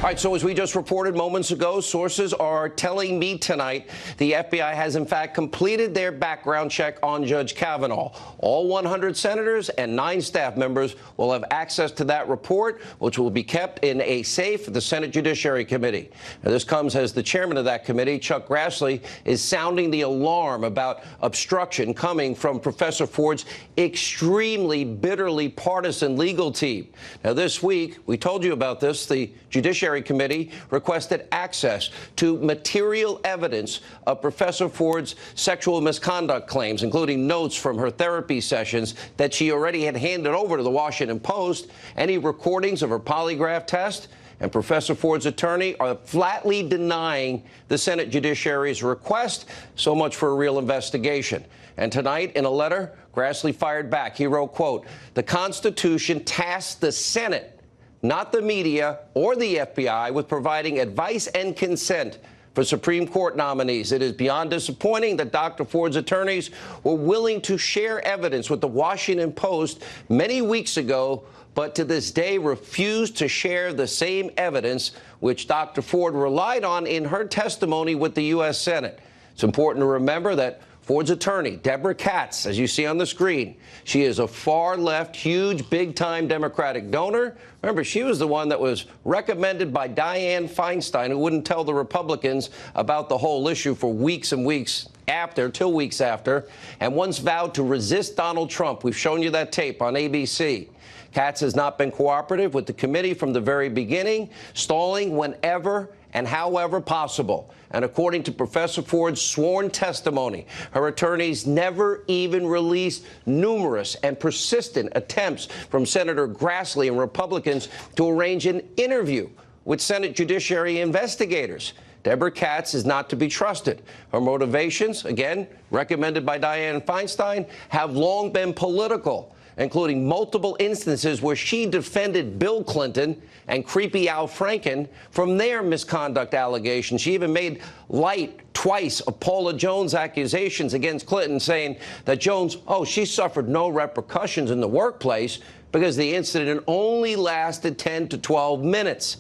All right, so as we just reported moments ago, sources are telling me tonight the FBI has, in fact, completed their background check on Judge Kavanaugh. All 100 senators and 9 staff members will have access to that report, which will be kept in a safe at the Senate Judiciary Committee. Now, this comes as the chairman of that committee, Chuck Grassley, is sounding the alarm about obstruction coming from Professor Ford's extremely bitterly partisan legal team. Now, this week, we told you about this, the Judiciary Committee requested access to material evidence of Professor Ford's sexual misconduct claims, including notes from her therapy sessions that she already had handed over to the Washington Post, any recordings of her polygraph test. And Professor Ford's attorney are flatly denying the Senate Judiciary's request. So much for a real investigation. And tonight, in a letter, Grassley fired back. He wrote, quote, "The Constitution tasks the Senate, not the media or the FBI, with providing advice and consent for Supreme Court nominees. It is beyond disappointing that Dr. Ford's attorneys were willing to share evidence with the Washington Post many weeks ago, but to this day refused to share the same evidence which Dr. Ford relied on in her testimony with the U.S. Senate. It's important to remember that Ford's attorney, Deborah Katz, as you see on the screen, she is a far-left, huge, big-time Democratic donor. Remember, she was the one that was recommended by Dianne Feinstein, who wouldn't tell the Republicans about the whole issue for weeks and weeks after, till weeks after, and once vowed to resist Donald Trump. We've shown you that tape on ABC. Katz has not been cooperative with the committee from the very beginning, stalling whenever and however possible. And according to Professor Ford's sworn testimony, her attorneys never even released numerous and persistent attempts from Senator Grassley and Republicans to arrange an interview with Senate Judiciary investigators. Deborah Katz is not to be trusted. Her motivations, again, recommended by Dianne Feinstein, have long been political, including multiple instances where she defended Bill Clinton and creepy Al Franken from their misconduct allegations. She even made light twice of Paula Jones' accusations against Clinton, saying that Jones, she suffered no repercussions in the workplace because the incident only lasted 10 to 12 minutes.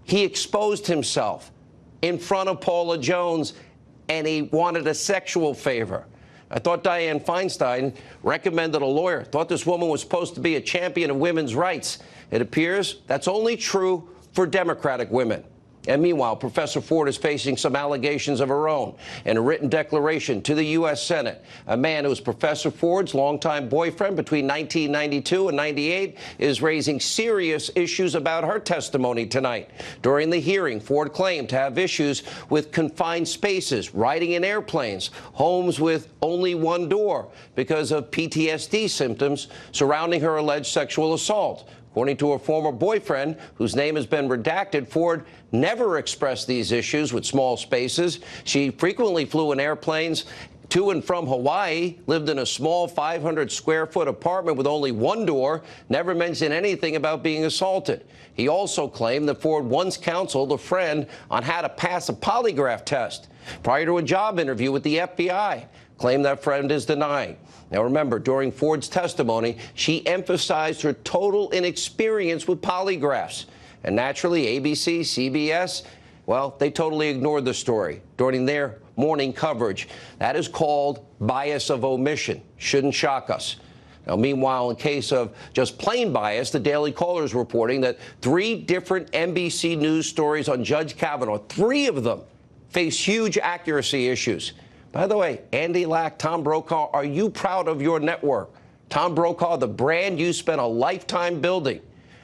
He exposed himself in front of Paula Jones, and he wanted a sexual favor. I thought Dianne Feinstein recommended a lawyer, thought this woman was supposed to be a champion of women's rights. It appears that's only true for Democratic women. And meanwhile, Professor Ford is facing some allegations of her own. In a written declaration to the U.S. Senate, a man who was Professor Ford's longtime boyfriend between 1992 and 98 is raising serious issues about her testimony tonight. During the hearing, Ford claimed to have issues with confined spaces, riding in airplanes, homes with only one door, because of PTSD symptoms surrounding her alleged sexual assault. According to her former boyfriend, whose name has been redacted, Ford never expressed these issues with small spaces. She frequently flew in airplanes to and from Hawaii, lived in a small 500-square-foot apartment with only one door, never mentioned anything about being assaulted. He also claimed that Ford once counseled a friend on how to pass a polygraph test prior to a job interview with the FBI. Claim that friend is denying. Now, remember, during Ford's testimony, she emphasized her total inexperience with polygraphs. And naturally, ABC, CBS, well, they totally ignored the story during their morning coverage. That is called bias of omission. Shouldn't shock us. Now, meanwhile, in case of just plain bias, the Daily Caller is reporting that 3 different NBC News stories on Judge Kavanaugh, 3 of them, face huge accuracy issues. By the way, Andy Lack, Tom Brokaw, are you proud of your network? Tom Brokaw, the brand you spent a lifetime building.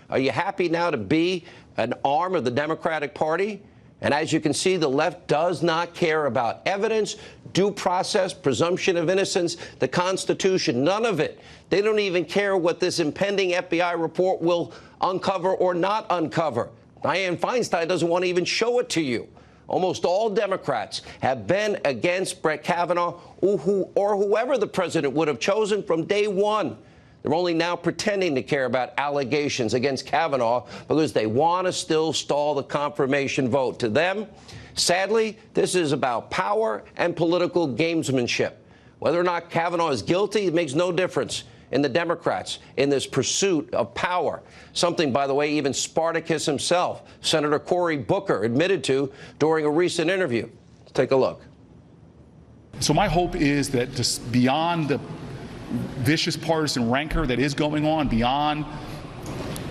Are you happy now to be an arm of the Democratic Party? And as you can see, the left does not care about evidence, due process, presumption of innocence, the Constitution, none of it. They don't even care what this impending FBI report will uncover or not uncover. Dianne Feinstein doesn't want to even show it to you. Almost all Democrats have been against Brett Kavanaugh or whoever the president would have chosen from day one. They're only now pretending to care about allegations against Kavanaugh because they want to still stall the confirmation vote. To them, sadly, this is about power and political gamesmanship. Whether or not Kavanaugh is guilty, it makes no difference. in the Democrats in this pursuit of power. Something, by the way, even Spartacus himself, Senator Cory Booker, admitted to during a recent interview. Take a look. So my hope is that just beyond the vicious partisan rancor that is going on, beyond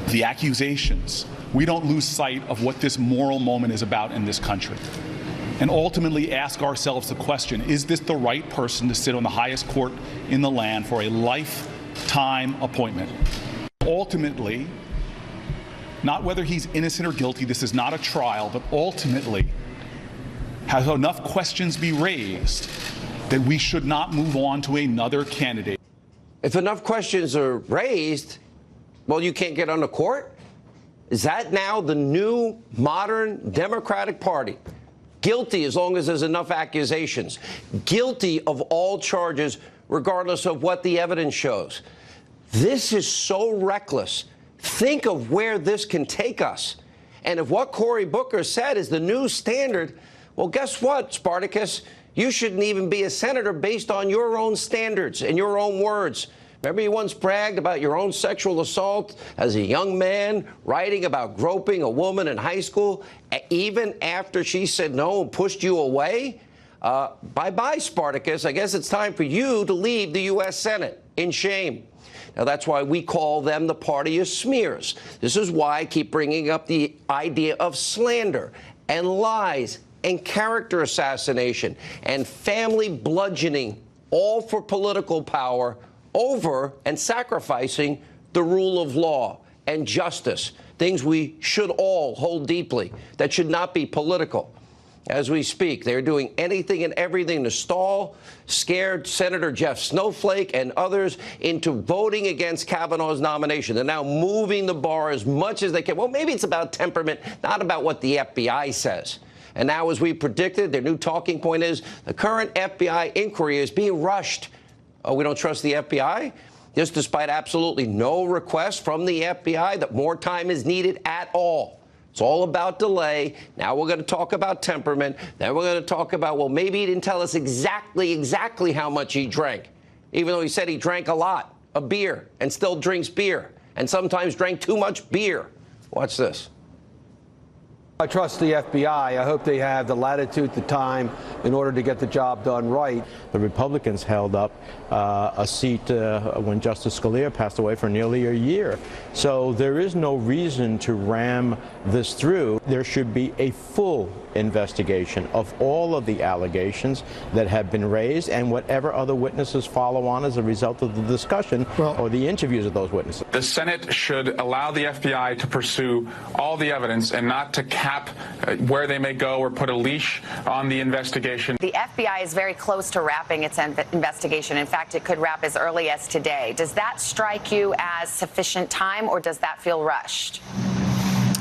the accusations, we don't lose sight of what this moral moment is about in this country. And ultimately ask ourselves the question, is this the right person to sit on the highest court in the land for a lifetime appointment? Ultimately, not whether he's innocent or guilty, this is not a trial, but ultimately, has enough questions be raised that we should not move on to another candidate? If enough questions are raised, well, you can't get on the court? Is that now the new modern Democratic Party? Guilty as long as there's enough accusations. Guilty of all charges, regardless of what the evidence shows. This is so reckless. Think of where this can take us. And if what Cory Booker said is the new standard, well, guess what, Spartacus? You shouldn't even be a senator based on your own standards and your own words. Remember you once bragged about your own sexual assault as a young man, writing about groping a woman in high school, even after she said no and pushed you away? Bye-bye, Spartacus. I guess it's time for you to leave the U.S. Senate in shame. Now, that's why we call them the party of smears. This is why I keep bringing up the idea of slander and lies and character assassination and family bludgeoning, all for political power, over and sacrificing the rule of law and justice, things we should all hold deeply, that should not be political. As we speak, they're doing anything and everything to stall, scared Senator Jeff Snowflake and others into voting against Kavanaugh's nomination. They're now moving the bar as much as they can. Well, maybe it's about temperament, not about what the FBI says. And now, as we predicted, their new talking point is the current FBI inquiry is being rushed. Oh, we don't trust the FBI? This despite absolutely no request from the FBI that more time is needed at all. It's all about delay. Now we're going to talk about temperament. Then we're going to talk about, well, maybe he didn't tell us exactly how much he drank, even though he said he drank a lot of beer and still drinks beer and sometimes drank too much beer. Watch this. I trust the FBI. I hope they have the latitude, the time, in order to get the job done right. The Republicans held up a seat when Justice Scalia passed away for nearly a year. So there is no reason to ram this through. There should be a full investigation of all of the allegations that have been raised and whatever other witnesses follow on as a result of the discussion or the interviews of those witnesses. The Senate should allow the FBI to pursue all the evidence and not to cap where they may go or put a leash on the investigation. The FBI is very close to wrapping its investigation. In fact, it could wrap as early as today. Does that strike you as sufficient time, or does that feel rushed?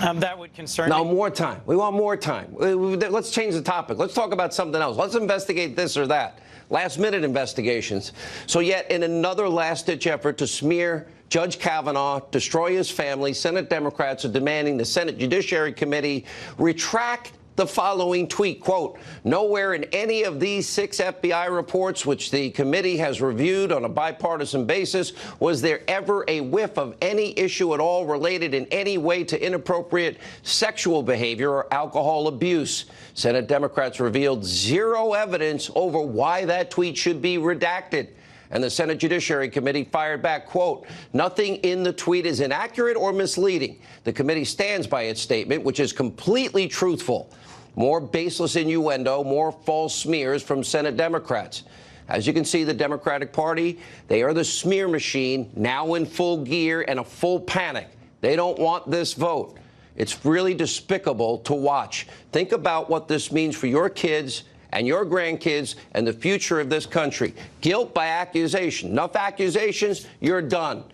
That would concern me. No, more time. We want more time. Let's change the topic. Let's talk about something else. Let's investigate this or that. Last-minute investigations. So yet, in another last-ditch effort to smear Judge Kavanaugh, destroy his family, Senate Democrats are demanding the Senate Judiciary Committee retract the following tweet, quote, "Nowhere in any of these 6 FBI reports, which the committee has reviewed on a bipartisan basis, was there ever a whiff of any issue at all related in any way to inappropriate sexual behavior or alcohol abuse. Senate Democrats revealed zero evidence over why that tweet should be redacted." And the Senate Judiciary Committee fired back, quote, "Nothing in the tweet is inaccurate or misleading. The committee stands by its statement, which is completely truthful." More baseless innuendo, more false smears from Senate Democrats. As you can see, the Democratic Party, they are the smear machine, now in full gear and a full panic. They don't want this vote. It's really despicable to watch. Think about what this means for your kids and your grandkids and the future of this country. Guilt by accusation. Enough accusations, you're done.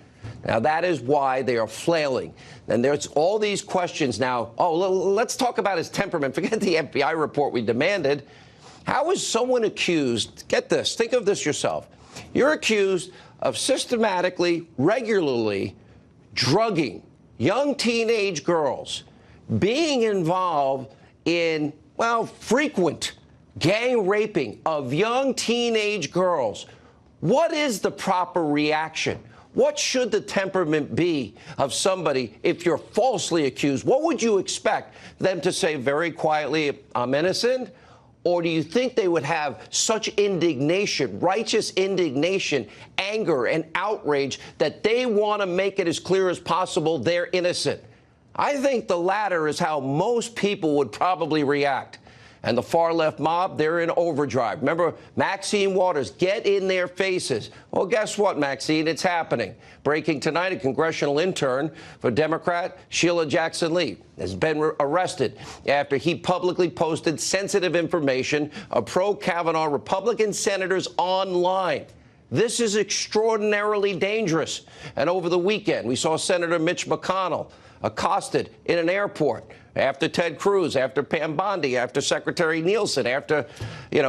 Now, that is why they are flailing. And there's all these questions now. Oh, let's talk about his temperament. Forget the FBI report we demanded. How is someone accused? Get this. Think of this yourself. You're accused of systematically, regularly drugging young teenage girls, being involved in, well, frequent gang raping of young teenage girls. What is the proper reaction? What should the temperament be of somebody if you're falsely accused? What would you expect them to say very quietly, I'm innocent? Or do you think they would have such indignation, righteous indignation, anger, and outrage that they want to make it as clear as possible they're innocent? I think the latter is how most people would probably react. And the far-left mob, they're in overdrive. Remember, Maxine Waters, get in their faces. Well, guess what, Maxine? It's happening. Breaking tonight, a congressional intern for Democrat Sheila Jackson Lee has been arrested after he publicly posted sensitive information of pro-Kavanaugh Republican senators online. This is extraordinarily dangerous. And over the weekend, we saw Senator Mitch McConnell accosted in an airport after Ted Cruz, after Pam Bondi, after Secretary Nielsen, after,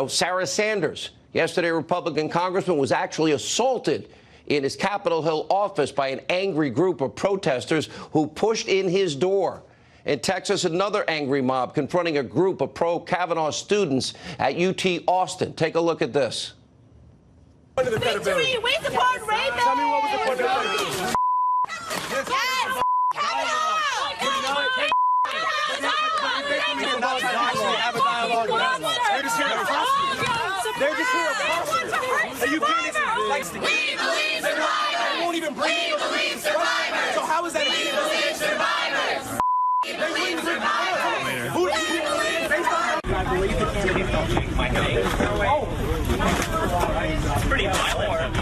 Sarah Sanders. Yesterday, a Republican congressman was actually assaulted in his Capitol Hill office by an angry group of protesters who pushed in his door. In Texas, another angry mob confronting a group of pro-Kavanaugh students at UT Austin. Take a look at this. Victory! We support rape! Tell me what was the point of the Yes! Kavanaugh! Have a dialogue with them. They're just here to prosecute. They're just here to prosecute. Are you being likes to we believe survivors. They won't even bring we believe survivors. So how is that? We believe survivors. We believe survivors. Who do you believe? Based on I believe the candidates don't change my name. Oh. It's pretty violent.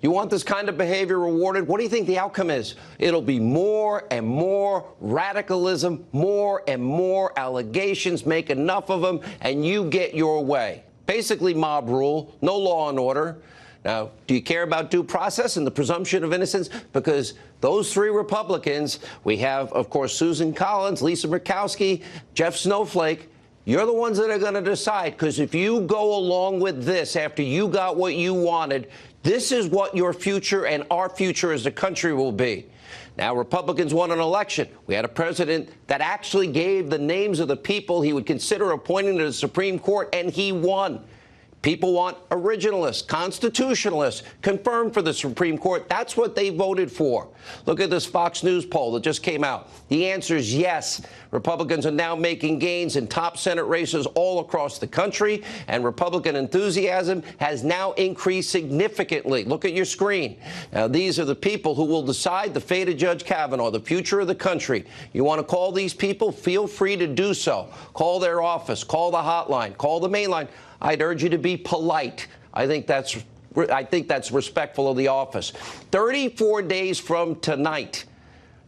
You want this kind of behavior rewarded? What do you think the outcome is? It'll be more and more radicalism, more and more allegations, make enough of them, and you get your way. Basically mob rule, no law and order. Now, do you care about due process and the presumption of innocence? Because those three Republicans, we have, of course, Susan Collins, Lisa Murkowski, Jeff Snowflake, you're the ones that are going to decide, because if you go along with this after you got what you wanted, this is what your future and our future as a country will be. Now, Republicans won an election. We had a president that actually gave the names of the people he would consider appointing to the Supreme Court, and he won. People want originalists, constitutionalists confirmed for the Supreme Court. That's what they voted for. Look at this Fox News poll that just came out. The answer is yes. Republicans are now making gains in top Senate races all across the country, and Republican enthusiasm has now increased significantly. Look at your screen. Now, these are the people who will decide the fate of Judge Kavanaugh, the future of the country. You want to call these people? Feel free to do so. Call their office, call the hotline, call the main line. I'd urge you to be polite. I think that's respectful of the office. 34 days from tonight,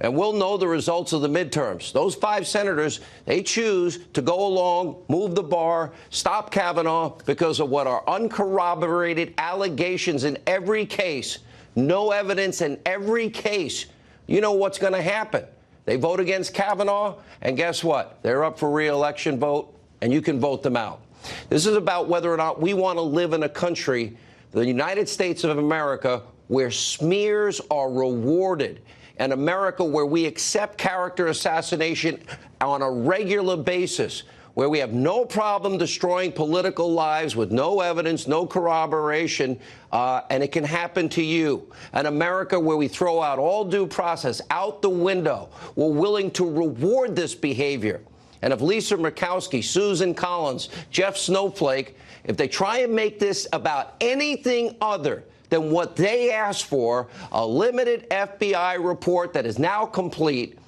and we'll know the results of the midterms. Those 5 senators, they choose to go along, move the bar, stop Kavanaugh because of what are uncorroborated allegations in every case. No evidence in every case. You know what's going to happen. They vote against Kavanaugh, and guess what? They're up for re-election vote, and you can vote them out. This is about whether or not we want to live in a country, the United States of America, where smears are rewarded, an America where we accept character assassination on a regular basis, where we have no problem destroying political lives with no evidence, no corroboration, and it can happen to you. An America where we throw out all due process out the window. We're willing to reward this behavior. And if Lisa Murkowski, Susan Collins, Jeff Snowflake, if they try and make this about anything other than what they asked for, a limited FBI report that is now complete,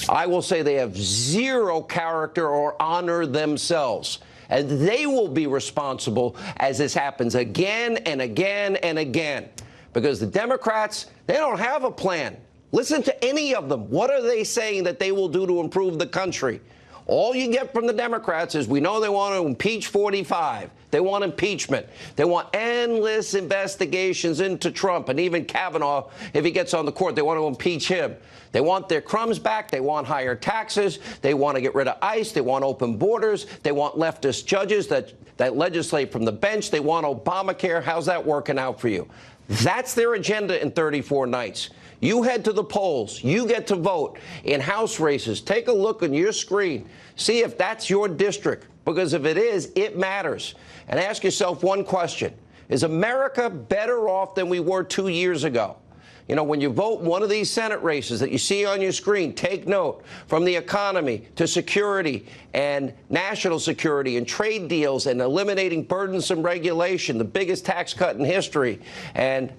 I will say they have zero character or honor themselves. And they will be responsible as this happens again and again and again. Because the Democrats, they don't have a plan. Listen to any of them. What are they saying that they will do to improve the country? All you get from the Democrats is we know they want to impeach 45. They want impeachment. They want endless investigations into Trump and even Kavanaugh. If he gets on the court, they want to impeach him. They want their crumbs back. They want higher taxes. They want to get rid of ICE. They want open borders. They want leftist judges that legislate from the bench. They want Obamacare. How's that working out for you? That's their agenda in 34 nights. You head to the polls. You get to vote in House races. Take a look on your screen. See if that's your district, because if it is, it matters. And ask yourself one question. Is America better off than we were 2 years ago? You know, when you vote in one of these Senate races that you see on your screen, take note, from the economy to security and national security and trade deals and eliminating burdensome regulation, the biggest tax cut in history, and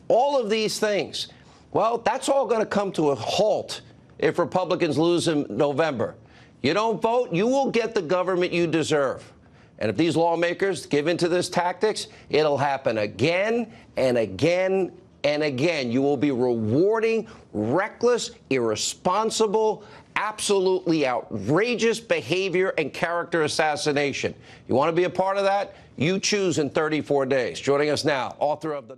all of these things. Well, that's all going to come to a halt if Republicans lose in November. You don't vote, you will get the government you deserve. And if these lawmakers give into this tactics, it'll happen again and again and again. You will be rewarding reckless, irresponsible, absolutely outrageous behavior and character assassination. You want to be a part of that? You choose in 34 days. Joining us now, author of the